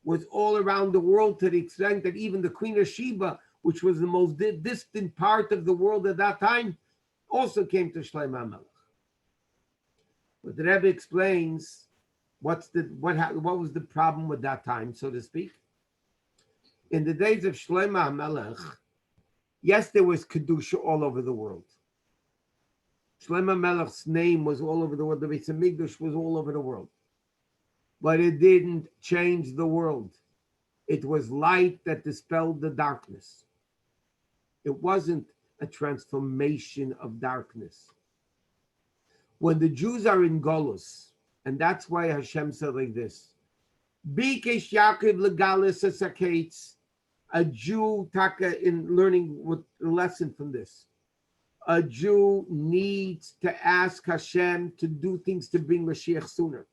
was all around the world to the extent that even the Queen of Sheba, which was the most distant part of the world at that time, also came to Shlomo Melech. But the Rebbe explains what was the problem with that time, so to speak. In the days of Shlomo Melech, yes, there was Kedusha all over the world. Shlomo Melech's name was all over the world. The Beis Hamikdash was all over the world. But it didn't change the world. It was light that dispelled the darkness. It wasn't a transformation of darkness. When the Jews are in Golus, and that's why Hashem said like this, Bikesh Yaakov legalis esakates, a Jew, taka, in learning with a lesson from this, a Jew needs to ask Hashem to do things to bring Mashiach sooner.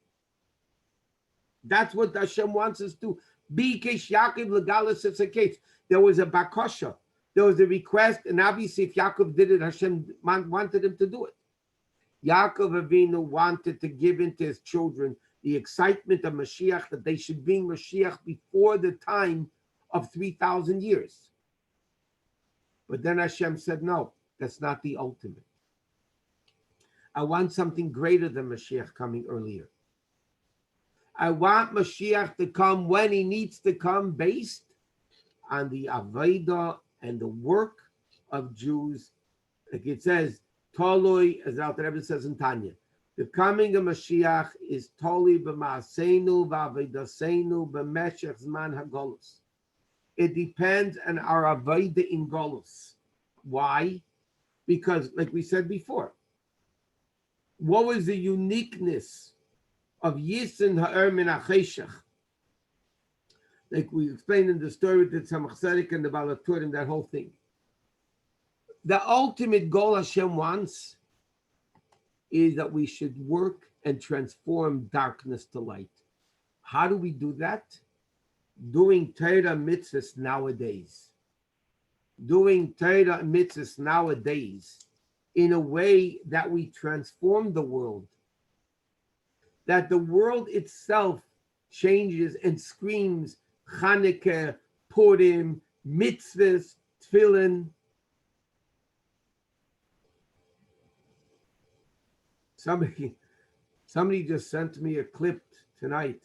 That's what Hashem wants us to do. Bikesh Yaakov legalis esakates. There was a bakasha. There was a request, and obviously if Yaakov did it, Hashem wanted him to do it. Yaakov Avinu wanted to give into his children the excitement of Moshiach, that they should bring Moshiach before the time of 3,000 years. But then Hashem said, no, that's not the ultimate. I want something greater than Moshiach coming earlier. I want Moshiach to come when he needs to come, based on the Avodah and the work of Jews. Like it says, Toloi, as Alter Rebbe says in Tanya, the coming of Mashiach is Toloi b'ma'aseinu v'avodaseinu b'meshech zman hagolus. It depends on our avodah in golus. Why? Because, like we said before, what was the uniqueness of Yisin ha'er min ha'cheshach? Like we explained in the story with the Tzemach Tzedek and the Balatur and that whole thing. The ultimate goal Hashem wants is that we should work and transform darkness to light. How do we do that? Doing Torah mitzvahs nowadays. Doing Torah mitzvahs nowadays in a way that we transform the world. That the world itself changes and screams Chanukah, Purim, mitzvahs, tefillin. Somebody just sent me a clip tonight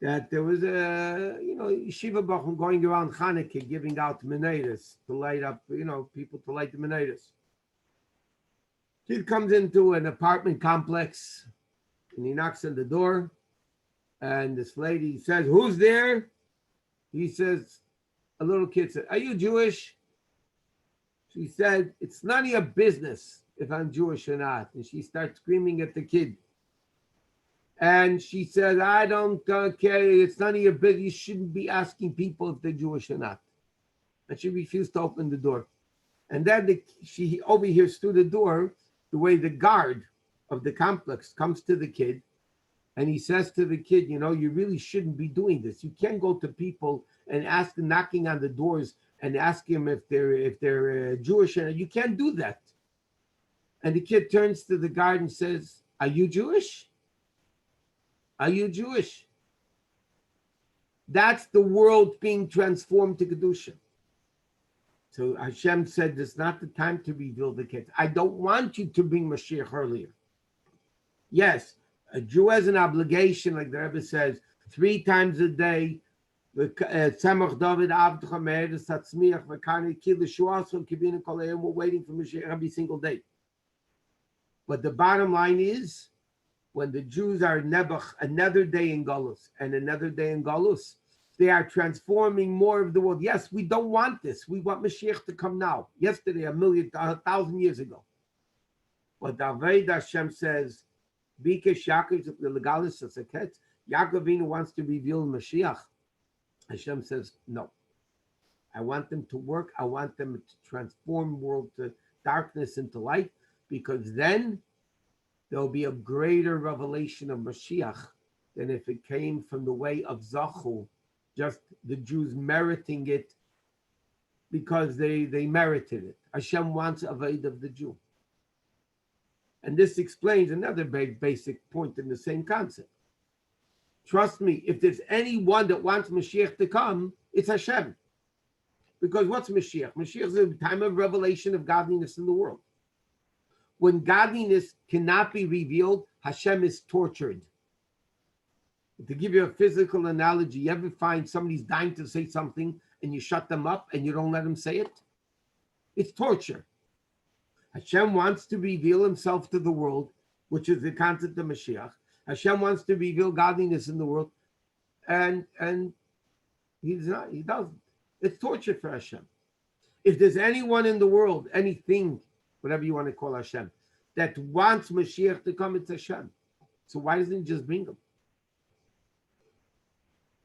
that there was a yeshiva bachur going around Chanukah giving out menorahs to light up, people to light the menorahs. Kid comes into an apartment complex and he knocks on the door, and this lady says, "Who's there?" He says, a little kid said, "Are you Jewish?" She said, "It's none of your business if I'm Jewish or not." And she starts screaming at the kid. And she said, "I don't care. It's none of your business. You shouldn't be asking people if they're Jewish or not." And she refused to open the door. And then she overhears through the door the way the guard of the complex comes to the kid. And he says to the kid, "You really shouldn't be doing this. You can't go to people and ask them, knocking on the doors and ask them if they're Jewish. And you can't do that." And the kid turns to the guard and says, "Are you Jewish? Are you Jewish?" That's the world being transformed to Kedusha. So Hashem said, "It's not the time to reveal the kids. I don't want you to bring Mashiach earlier." Yes, a Jew has an obligation, like the Rebbe says, 3 times a day. We're waiting for Mashiach every single day. But the bottom line is, when the Jews are Nebuch, another day in Golus and another day in Golus, they are transforming more of the world. Yes, we don't want this. We want Mashiach to come now. Yesterday, 1,000 years ago. But the Avodah Hashem says, Bikesh Yaakov the legalis saket. Yaakov wants to reveal Mashiach. Hashem says, no. I want them to work. I want them to transform world to darkness into light, because then there'll be a greater revelation of Mashiach than if it came from the way of Zachu, just the Jews meriting it because they merited it. Hashem wants Avodah of the Jew. And this explains another basic point in the same concept. Trust me, if there's anyone that wants Mashiach to come, it's Hashem. Because what's Mashiach? Mashiach is a time of revelation of godliness in the world. When godliness cannot be revealed, Hashem is tortured. To give you a physical analogy, you ever find somebody's dying to say something and you shut them up and you don't let them say it? It's torture. Hashem wants to reveal himself to the world, which is the concept of Mashiach. Hashem wants to reveal godliness in the world, and he doesn't. It's torture for Hashem. If there's anyone in the world, anything, whatever you want to call Hashem, that wants Mashiach to come, it's Hashem. So why doesn't he just bring him?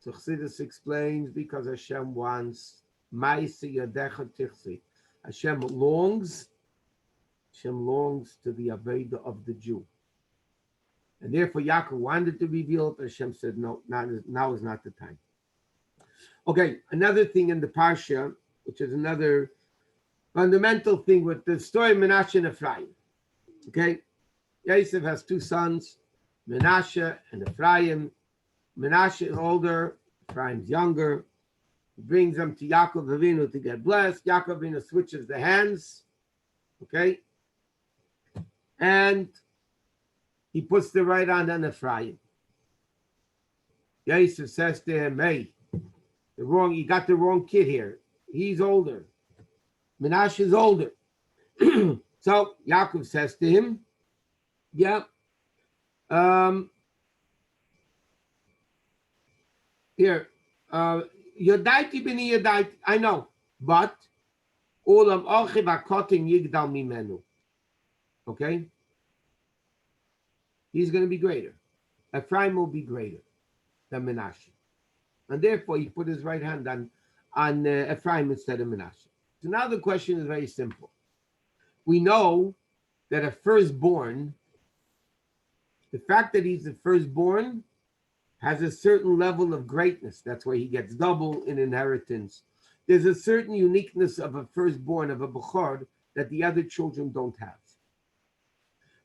So Chassidus explains, because Hashem wants Ma'aseh Yadecha Tichsi. Hashem longs to the Avodah of the Jew. And therefore Yaakov wanted to reveal it, but Hashem said, no, now is not the time. Okay, another thing in the Parsha, which is another fundamental thing with the story of Menashe and Ephraim. Okay, Yosef has two sons, Menashe and Ephraim. Menashe is older, Ephraim's younger. He brings them to Yaakov Avinu to get blessed. Yaakov Avinu switches the hands, okay? And he puts the right hand on Ephraim. Yosef says to him, hey, you got the wrong kid here. He's older. Menashe is older. So Yaakov says to him, yeah, here, Yodaiti b'ni Yodaiti, I know, but Olam Achiv HaKotin Yigdal Mimenu. Okay? He's going to be greater. Ephraim will be greater than Menashe. And therefore, he put his right hand on Ephraim instead of Menashe. So now the question is very simple. We know that a firstborn, the fact that he's the firstborn, has a certain level of greatness. That's why he gets double in inheritance. There's a certain uniqueness of a firstborn, of a Bechor, that the other children don't have.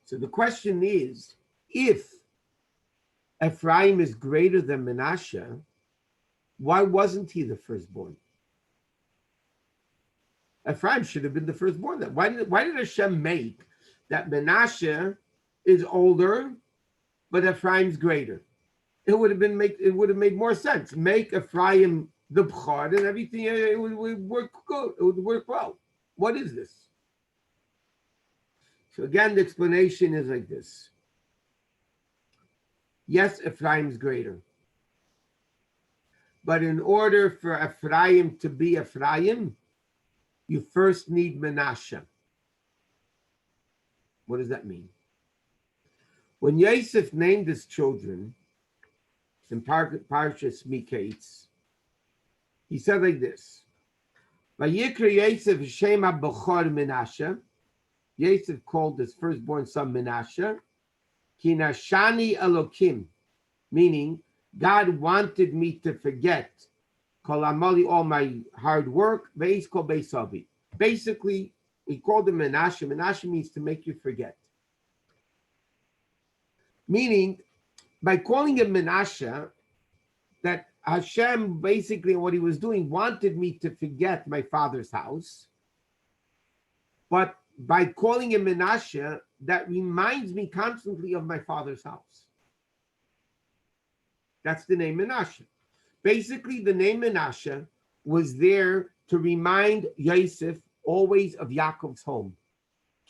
So the question is, if Ephraim is greater than Menashe, why wasn't he the firstborn? Ephraim should have been the firstborn. Then why did Hashem make that Menashe is older, but Ephraim's greater? It would have made more sense. Make Ephraim the Bechor, and everything it would work good. It would work well. What is this? So again, the explanation is like this. Yes, Ephraim's greater. But in order for Ephraim to be Ephraim, you first need Menashe. What does that mean? When Yosef named his children in Parshat Miketz, he said like this: Vayikra Yosef Shem HaBechor Menashe. Yosef called his firstborn son Menashe. Ki nashani Elokim, meaning God wanted me to forget Kol Amali, all my hard work. Ve'is Kol Beisavi. Basically, he called him Menashe. Menashe means to make you forget. Meaning, by calling him Menashe, that Hashem, basically what he was doing, wanted me to forget my father's house. But by calling him Menashe, that reminds me constantly of my father's house. That's the name Menashe. Basically, the name Menashe was there to remind Yosef always of Yaakov's home.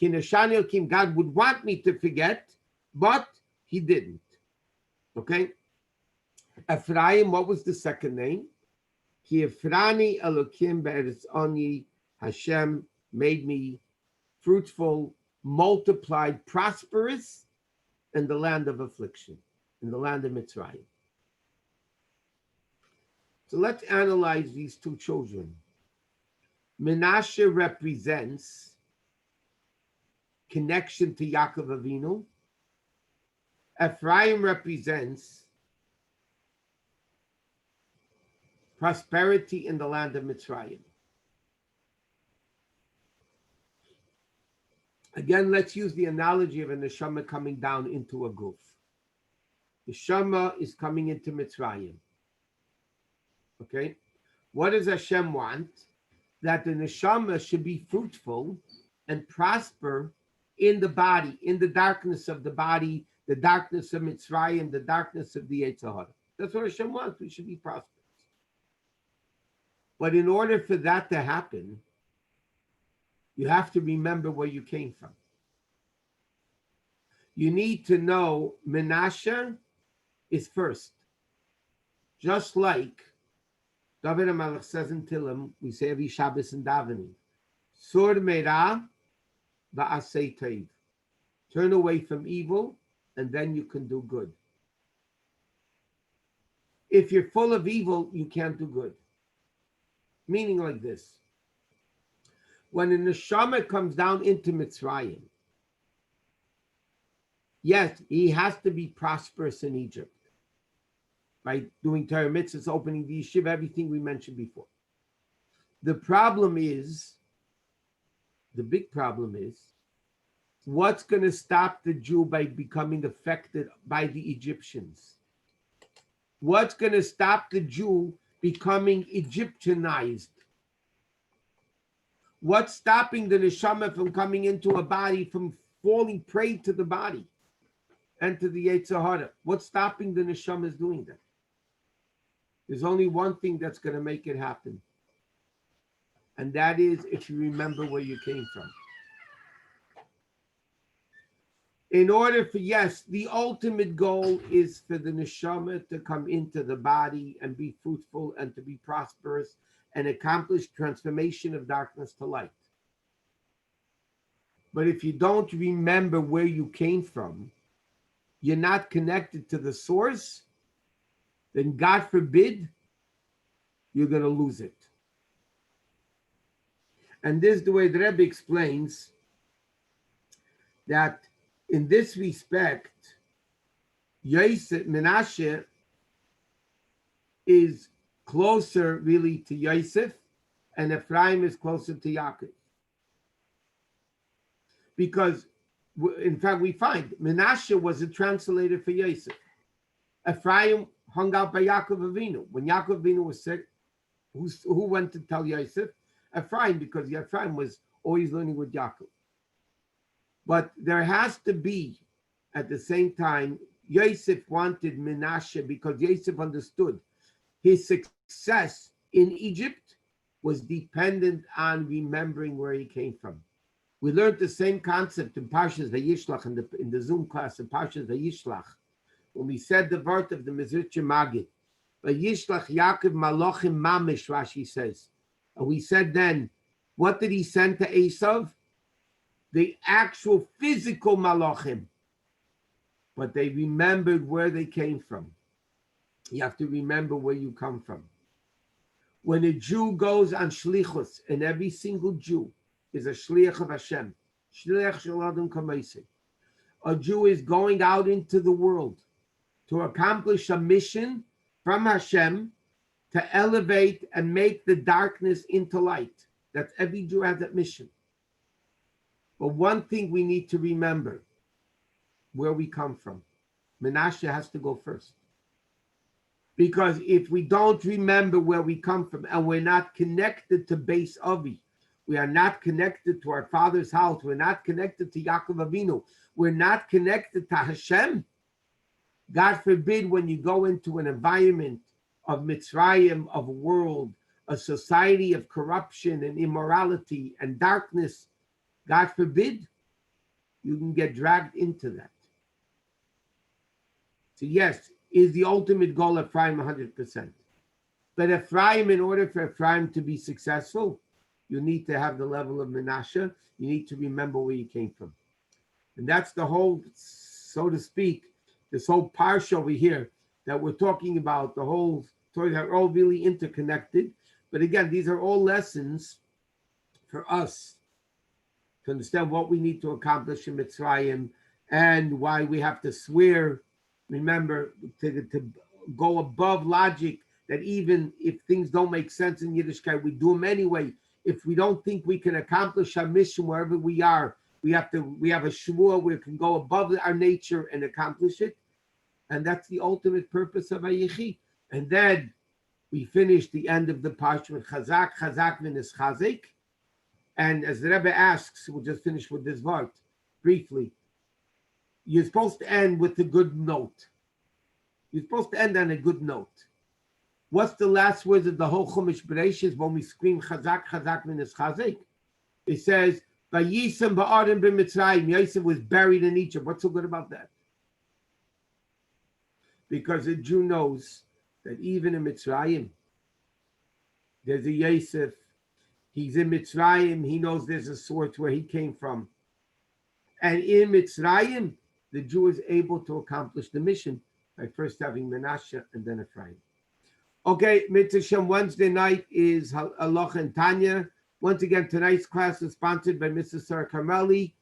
God would want me to forget, but he didn't. Okay? Ephraim, what was the second name? Ki Efrani Elokim be'eretz ani, Hashem made me fruitful, multiplied, prosperous in the land of affliction, in the land of Mitzrayim. So let's analyze these two children. Menashe represents connection to Yaakov Avinu. Ephraim represents prosperity in the land of Mitzrayim. Again, let's use the analogy of a neshama coming down into a guf. Neshama is coming into Mitzrayim. Okay? What does Hashem want? That the neshama should be fruitful and prosper in the body, in the darkness of the body, the darkness of Mitzrayim, the darkness of the Yetzer Hara. That's what Hashem wants. We should be prosperous. But in order for that to happen, you have to remember where you came from. You need to know Menashe is first. Just like David HaMelech says in Tillim, we say every Shabbos in davening, Sur meira va'asei tov. Turn away from evil, and then you can do good. If you're full of evil, you can't do good. Meaning like this. When a neshama comes down into Mitzrayim, yes, he has to be prosperous in Egypt by doing Torah mitzvahs, opening the yeshiva, everything we mentioned before. The problem is, the big problem is, What's going to stop the Jew by becoming affected by the Egyptians? What's going to stop the Jew becoming Egyptianized? What's stopping the neshama from coming into a body, from falling prey to the body and to the Yetzer Hara? What's stopping the neshama doing that? There's only one thing that's going to make it happen. And that is if you remember where you came from. In order for, yes, the ultimate goal is for the neshama to come into the body and be fruitful and to be prosperous and accomplish transformation of darkness to light. But if you don't remember where you came from, you're not connected to the source, then God forbid, you're going to lose it. And this is the way the Rebbe explains that in this respect, Yosef, Menashe is closer really to Yosef, and Ephraim is closer to Yaakov. Because, in fact, we find Menashe was a translator for Yosef. Ephraim hung out by Yaakov Avinu. When Yaakov Avinu was sick, who went to tell Yosef? Ephraim, because Ephraim was always learning with Yaakov. But there has to be, at the same time, Yosef wanted Menashe because Yosef understood his success in Egypt was dependent on remembering where he came from. We learned the same concept in Parshat Vayishlach in the Zoom class in Parshat Vayishlach, when we said the word of the Mezritcher Magid. Vayishlach Yaakov Malochim Mamish, Rashi says. And we said then, what did he send to Esav? The actual physical Malachim. But they remembered where they came from. You have to remember where you come from. When a Jew goes on shlichus, and every single Jew is a shliach of Hashem, shliach shel Adam kameisei. A Jew is going out into the world to accomplish a mission from Hashem to elevate and make the darkness into light. That's every Jew has that mission. But one thing we need to remember, where we come from. Menashe has to go first. Because if we don't remember where we come from and we're not connected to Beis Avi, we are not connected to our father's house, we're not connected to Yaakov Avinu, we're not connected to Hashem, God forbid when you go into an environment of Mitzrayim, of a world, a society of corruption and immorality and darkness, God forbid, you can get dragged into that. So yes, is the ultimate goal of Ephraim 100%. But Ephraim, in order for Ephraim to be successful, you need to have the level of Menashe. You need to remember where you came from. And that's the whole, so to speak, this whole parsha over here that we're talking about, the whole stories are all really interconnected. But again, these are all lessons for us to understand what we need to accomplish in Mitzrayim and why we have to swear, remember, to go above logic, that even if things don't make sense in Yiddishkeit, we do them anyway. If we don't think we can accomplish our mission wherever we are, we have a shvuah where we can go above our nature and accomplish it. And that's the ultimate purpose of Vayechi. And then we finish the end of the parsha with Chazak, Chazak v'nis Chazik. And as the Rebbe asks, we'll just finish with this word briefly. You're supposed to end with a good note. You're supposed to end on a good note. What's the last words of the whole Chumash Bereshis when we scream Chazak, Chazak v'nis Chazik? It says, Vayisem ba'arim b'Mitzrayim. Yosef was buried in Egypt. What's so good about that? Because a Jew knows that even in Mitzrayim, there's a Yosef. He's in Mitzrayim. He knows there's a source where he came from. And in Mitzrayim, the Jew is able to accomplish the mission by first having Menashe and then Ephraim. Okay, Mitzvah Wednesday night is Halacha and Tanya. Once again, tonight's class is sponsored by Mrs. Sarah Carmelli,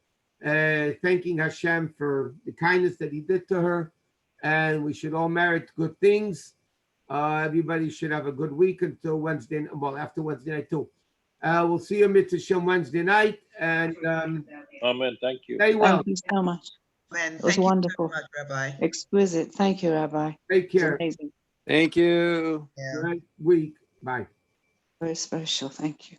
thanking Hashem for the kindness that he did to her. And we should all merit good things. Everybody should have a good week until Wednesday, well, after Wednesday night too. We'll see you Mitzvah Shem Wednesday night, and Amen. Thank you. stay well. Thank you so much. Man, It was thank you so wonderful. much, Rabbi. Exquisite. Thank you, Rabbi. Take It's care. amazing. Thank you. Yeah. Good night, week. Bye. Very special. Thank you.